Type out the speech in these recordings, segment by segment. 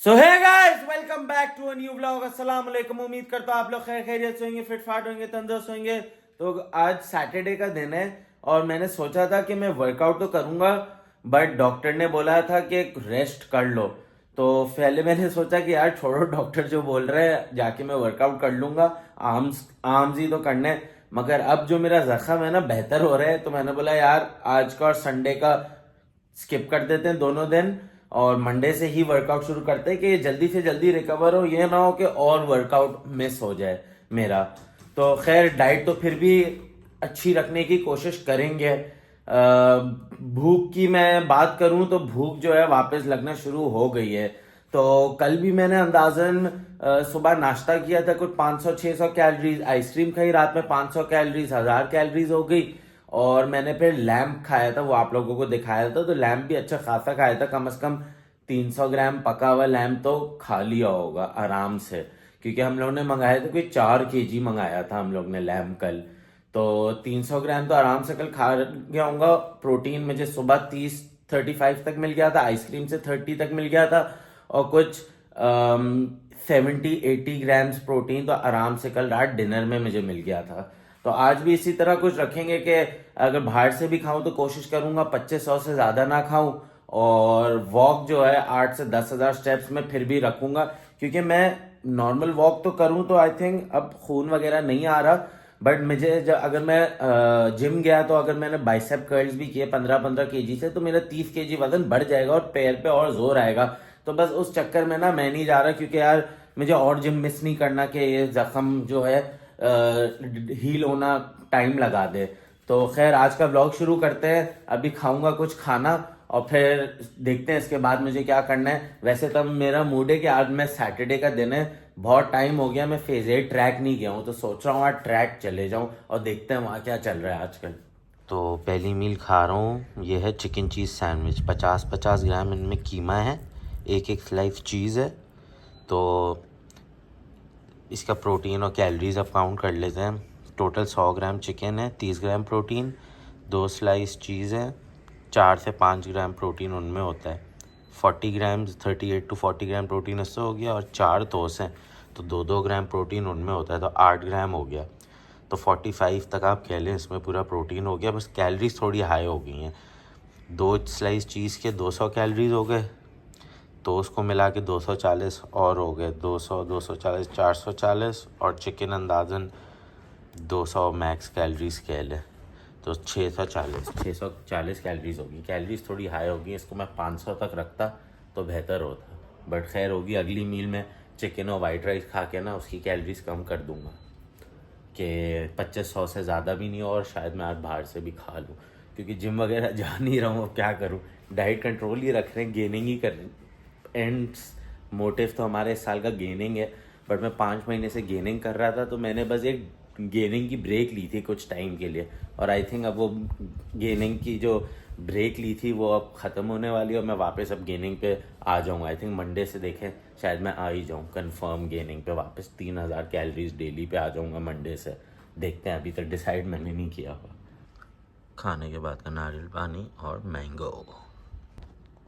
So hi guys, welcome back to a new vlog. अस्सलाम वालेकुम। उम्मीद करता हूँ आप लोग खैर खैरियत से होंगे, फिट फाट होंगे, तंदुरुस्त होंगे। तो आज सैटरडे का दिन है और मैंने सोचा था कि मैं वर्कआउट तो करूंगा, बट डॉक्टर ने बोला था कि रेस्ट कर लो। तो पहले मैंने सोचा कि यार छोड़ो, डॉक्टर जो बोल रहे हैं जाके मैं वर्कआउट कर लूंगा, आर्म्स ही तो करने। मगर अब जो मेरा जख्म है ना बेहतर हो रहा है, तो मैंने बोला यार आज का और संडे का स्किप कर देते हैं दोनों दिन और मंडे से ही वर्कआउट शुरू करते हैं कि जल्दी से जल्दी रिकवर हो, ये ना हो कि और वर्कआउट मिस हो जाए मेरा। तो खैर डाइट तो फिर भी अच्छी रखने की कोशिश करेंगे। भूख की मैं बात करूं तो भूख जो है वापस लगना शुरू हो गई है। तो कल भी मैंने अंदाजन सुबह नाश्ता किया था, कुछ 500-600 कैलोरीज, आइसक्रीम खाई रात में 500 कैलोरीज, 1000 कैलोरीज हो गई। और मैंने फिर लैम्प खाया था, वो आप लोगों को दिखाया था, तो लैम्प भी अच्छा खासा खाया था, कम से कम 300 ग्राम पका हुआ लैम्प तो खा लिया होगा आराम से। क्योंकि हम लोग ने मंगाया था, कोई 4 kg मंगाया था हम लोग ने लैम्प कल। तो 300 ग्राम तो आराम से कल खा गया होगा। प्रोटीन मुझे सुबह 30-35 तक मिल गया था, आइसक्रीम से 30 तक मिल गया था, और कुछ 70-80 ग्राम्स प्रोटीन तो आराम से कल रात डिनर में मुझे मिल गया था। तो आज भी इसी तरह कुछ रखेंगे कि अगर बाहर से भी खाऊं तो कोशिश करूंगा 2500 से ज्यादा ना खाऊं। और वॉक जो है 8 से 10 हज़ार स्टेप्स में फिर भी रखूंगा, क्योंकि मैं नॉर्मल वॉक तो करूं तो आई थिंक अब खून वगैरह नहीं आ रहा। बट मुझे जब अगर मैं जिम गया तो अगर मैंने बाइसेप कर्ल्स भी किए 15-15 kg से, तो मेरा 30 kg वजन बढ़ जाएगा और पैर पे और जोर आएगा। तो बस उस चक्कर में ना मैं नहीं जा रहा, क्योंकि यार मुझे और जिम मिस नहीं करना कि ये जख्म जो है हील होना टाइम लगा दे। तो खैर आज का ब्लॉग शुरू करते हैं। अभी खाऊंगा कुछ खाना और फिर देखते हैं इसके बाद मुझे क्या करना है। वैसे तो मेरा मूड है कि आज मैं सैटरडे का दिन है, बहुत टाइम हो गया मैं फेज 8 ट्रैक नहीं गया हूँ, तो सोच रहा हूँ आज ट्रैक चले जाऊँ और देखते हैं वहाँ क्या चल रहा है आजकल। तो पहली मील खा रहा हूँ, ये है चिकन चीज़ सैंडविच। 50-50 ग्राम इनमें कीमा है, एक एक स्लाइस चीज़ है। तो इसका प्रोटीन और कैलोरीज अब काउंट कर लेते हैं। टोटल 100 ग्राम चिकन है, 30 ग्राम प्रोटीन, 2 स्लाइस चीज़ है, 4 से 5 ग्राम प्रोटीन उनमें होता है। 40 ग्राम, 38 to 40 ग्राम प्रोटीन इससे हो गया, और 4 टोस्ट हैं तो 2-2 ग्राम प्रोटीन उनमें होता है, तो 8 ग्राम हो गया। तो 45 तक आप कह लें इसमें पूरा प्रोटीन हो गया। बस कैलोरीज थोड़ी हाई हो गई हैं। 2 स्लाइस चीज़ के 200 कैलोरीज हो गए, तो उसको मिला के 240 और हो गए, 200, 240, 440, और चिकन अंदाजन 200 मैक्स कैलोरीज कह लें, तो 640 कैलोरीज होगी। कैलोरीज थोड़ी हाई होगी, इसको मैं 500 तक रखता तो बेहतर होता, बट खैर होगी। अगली मील में चिकन और वाइट राइस खा के ना उसकी कैलोरीज कम कर दूंगा कि 2500 से ज़्यादा भी नहीं हो, और शायद मैं आज बाहर से भी खा लूँ, क्योंकि जिम वगैरह जा नहीं रहा हूँ। अब क्या करूँ, डाइट कंट्रोल ही रख रहे हैं, गेनिंग ही कर रहे हैं। एंड मोटिव तो हमारे इस साल का गेनिंग है, बट मैं 5 महीने से गेनिंग कर रहा था, तो मैंने बस एक गेनिंग की ब्रेक ली थी कुछ टाइम के लिए, और आई थिंक अब वो गेनिंग की जो ब्रेक ली थी वो अब ख़त्म होने वाली है, और मैं वापस अब गेनिंग पे आ जाऊँगा। आई थिंक मंडे से देखें शायद मैं आ ही जाऊँ कंफर्म गेनिंग पे वापस। 3000 कैलोरीज डेली पे आ जाऊँगा मंडे से। देखते हैं, अभी तक डिसाइड मैंने नहीं किया हुआ। खाने के बाद का नारियल पानी और मैंगो।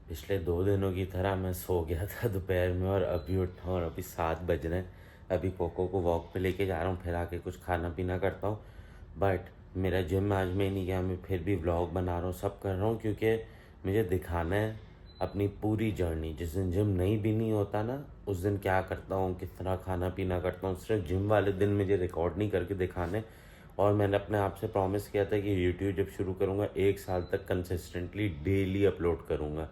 पिछले 2 दिनों की तरह मैं सो गया था दोपहर में, और अभी उठा और अभी 7 बज रहे हैं। अभी कोको को वॉक पे लेके जा रहा हूँ, फिर आके कुछ खाना पीना करता हूँ। बट मेरा जिम आज में नहीं गया, मैं फिर भी व्लॉग बना रहा हूँ, सब कर रहा हूँ, क्योंकि मुझे दिखाना है अपनी पूरी जर्नी। जिस दिन जिम नहीं भी नहीं होता ना, उस दिन क्या करता हूँ, किस तरह खाना पीना करता हूँ, सिर्फ जिम वाले दिन मुझे रिकॉर्ड नहीं करके दिखाने। और मैंने अपने आप से प्रॉमिस किया था कि यूट्यूब जब शुरू करूँगा 1 साल तक कंसिस्टेंटली डेली अपलोड करूँगा,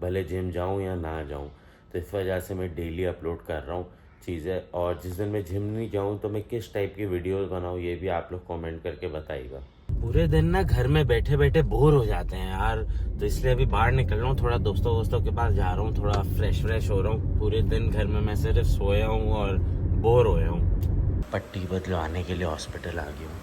भले जिम जाऊँ या ना जाऊँ। तो इस वजह से मैं डेली अपलोड कर रहा हूँ चीज़ें। और जिस दिन मैं जिम नहीं जाऊँ तो मैं किस टाइप की वीडियोस बनाऊँ, ये भी आप लोग कमेंट करके बताइएगा। पूरे दिन ना घर में बैठे बैठे बोर हो जाते हैं यार, तो इसलिए अभी बाहर निकल रहा हूँ, थोड़ा दोस्तों के पास जा रहा हूँ, थोड़ा फ्रेश हो रहा हूँ। पूरे दिन घर में मैं सिर्फ सोया हूँ और बोर होया हूँ। पट्टी बदलवाने के लिए हॉस्पिटल आ गया हूँ,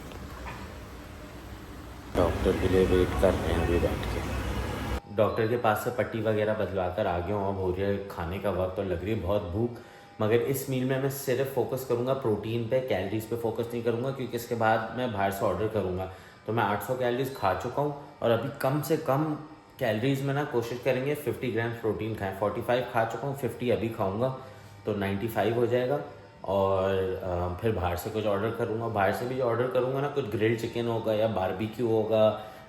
डॉक्टर के लिए वेट कर रहे हैं अभी बैठ के। डॉक्टर के पास से पट्टी वगैरह बदलवा कर आ गया हूँ। अब हो रही है खाने का वक्त और लग रही है बहुत भूख। मगर इस मील में मैं सिर्फ फोकस करूँगा प्रोटीन पे, कैलोरीज पे फोकस नहीं करूँगा, क्योंकि इसके बाद मैं बाहर से ऑर्डर करूँगा। तो मैं 800 कैलोरीज खा चुका हूँ, और अभी कम से कम कैलोरीज में ना कोशिश करेंगे 50 ग्राम प्रोटीन खाएं। 45 खा चुका हूँ, 50 अभी खाऊंगा तो 95 हो जाएगा। और फिर बाहर से कुछ ऑर्डर करूँगा। बाहर से भी जो ऑर्डर करूँगा ना, कुछ ग्रिल्ड चिकन होगा या बारबेक्यू होगा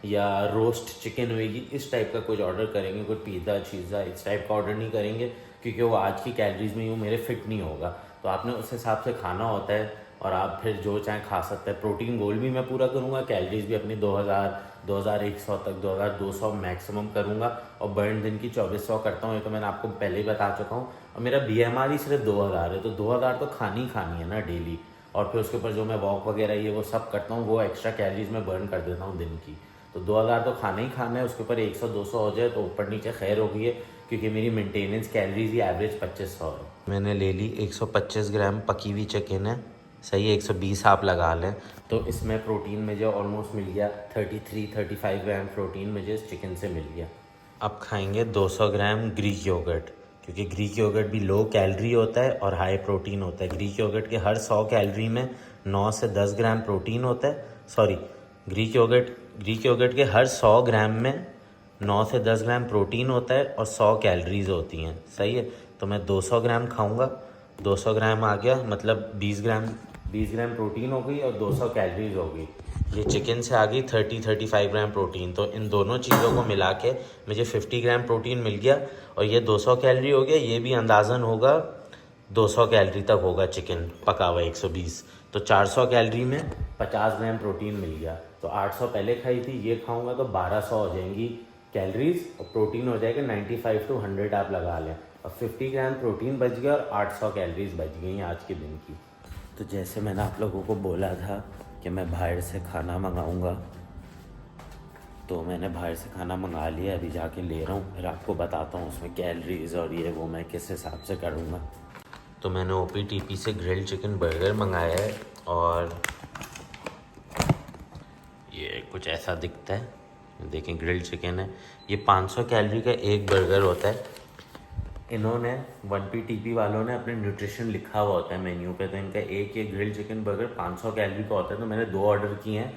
या रोस्ट चिकन होगी, इस टाइप का कुछ ऑर्डर करेंगे। कुछ पिज़्ज़ा चीज़ा इस टाइप का ऑर्डर नहीं करेंगे, क्योंकि वो आज की कैलोरीज में यूँ मेरे फिट नहीं होगा। तो आपने उस हिसाब से खाना होता है और आप फिर जो चाहे खा सकते हैं। प्रोटीन गोल भी मैं पूरा करूँगा, कैलोरीज भी अपनी 2000 2100 तक 2200 मैक्सिमम करूँगा। और बर्न दिन की 2400 करता हूँ, ये तो मैंने आपको पहले ही बता चुका हूँ। और मेरा BMR ही सिर्फ 2000 है, तो 2000 तो खानी है ना डेली। और फिर उसके ऊपर जो मैं वॉक वगैरह ये वो सब करता हूँ, वो एक्स्ट्रा कैलोरीज में बर्न कर देता हूँ दिन की। तो 2000 तो खाना ही खाना है, उसके ऊपर 100-200 हो जाए तो ऊपर नीचे खैर हो गई है, क्योंकि मेरी मेंटेनेंस कैलोरीज ही एवरेज 2500 है। मैंने ले ली 125 ग्राम पकी हुई चिकन है, सही है, 120 आप लगा लें। तो इसमें प्रोटीन मुझे ऑलमोस्ट मिल गया 33-35 ग्राम प्रोटीन मुझे इस चिकन से मिल गया। अब खाएंगे 200 ग्राम ग्रीक योगर्ट, क्योंकि ग्रीक योगर्ट भी लो कैलोरी होता है और हाई प्रोटीन होता है। ग्रीक योगर्ट के हर 100 कैलोरी में 9 से 10 ग्राम प्रोटीन होता है। सॉरी, ग्रीक योगर्ट के हर 100 ग्राम में 9 से 10 ग्राम प्रोटीन होता है और 100 कैलोरीज होती हैं, सही है। तो मैं 200 ग्राम खाऊंगा, 200 ग्राम आ गया, मतलब 20 ग्राम प्रोटीन हो गई और 200 कैलोरीज हो गई। ये चिकन से आ गई 30-35 ग्राम प्रोटीन। तो इन दोनों चीज़ों को मिला के मुझे 50 ग्राम प्रोटीन मिल गया और ये 200 कैलोरी हो गया। ये भी अंदाज़न होगा 200 कैलोरी तक होगा चिकन पका हुआ 120। तो 400 कैलोरी में 50 ग्राम प्रोटीन मिल गया। तो 800 पहले खाई थी, ये खाऊंगा तो 1200 हो जाएंगी कैलोरीज और प्रोटीन हो जाएगा 95 to 100 आप लगा लें। और 50 ग्राम प्रोटीन बच गया और 800 कैलोरीज बच गई आज के दिन की। तो जैसे मैंने आप लोगों को बोला था कि मैं बाहर से खाना मंगाऊंगा, तो मैंने बाहर से खाना मंगा लिया, अभी जाके ले रहा हूँ। फिर आपको बताता हूँ उसमें कैलोरीज और ये वो मैं किस हिसाब से करूँगा। तो मैंने OPTP से ग्रिल्ड चिकन बर्गर मंगाया है और ये कुछ ऐसा दिखता है, देखें ग्रिल्ड चिकन है। ये 500 कैलोरी का एक बर्गर होता है। इन्होंने 1PTP वालों ने अपने न्यूट्रिशन लिखा हुआ होता है मेन्यू पे, तो इनका एक ये ग्रिल्ड चिकन बर्गर 500 कैलोरी का होता है। तो मैंने 2 ऑर्डर किए हैं,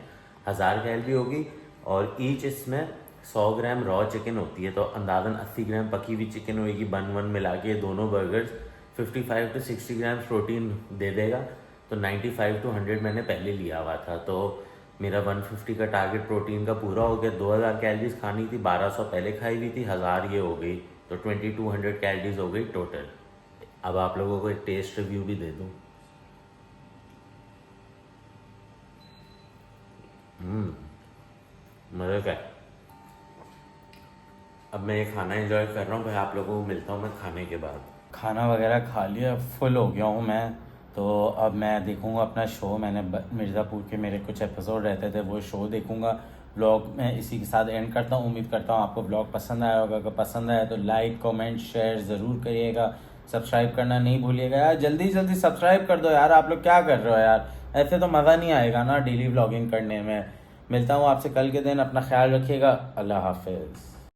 1000 कैलोरी होगी और ईच इसमें 100 ग्राम रॉ चिकन होती है। तो अंदाज़न 80 ग्राम पकी हुई चिकन होगी, बन वन मिला के दोनों बर्गर्स 55 to 60 ग्राम प्रोटीन दे देगा। तो 95 to 100 मैंने पहले लिया हुआ था, तो मेरा 150 का टारगेट प्रोटीन का पूरा हो गया। 2000 कैलोरीज खानी थी, 1200 पहले खाई हुई थी, 1000 ये हो गई, तो 2200 कैलोरीज हो गई टोटल। अब आप लोगों को एक टेस्ट रिव्यू भी दे दूँ। मज़े का। अब मैं ये खाना एंजॉय कर रहा हूँ, भाई आप लोगों को मिलता हूँ मैं खाने के बाद। खाना वगैरह खा लिया, फुल हो गया हूँ मैं। तो अब मैं देखूँगा अपना शो। मैंने मिर्ज़ापुर के मेरे कुछ एपिसोड रहते थे, वो शो देखूँगा। ब्लॉग मैं इसी के साथ एंड करता हूँ। उम्मीद करता हूँ आपको ब्लॉग पसंद आया होगा। अगर पसंद आया तो लाइक कमेंट शेयर ज़रूर करिएगा। सब्सक्राइब करना नहीं भूलिएगा यार, जल्दी जल्दी सब्सक्राइब कर दो यार। आप लोग क्या कर रहे हो यार, ऐसे तो मज़ा नहीं आएगा ना डेली व्लॉगिंग करने में। मिलता हूँ आपसे कल के दिन, अपना ख्याल रखिएगा। अल्लाह हाफिज़।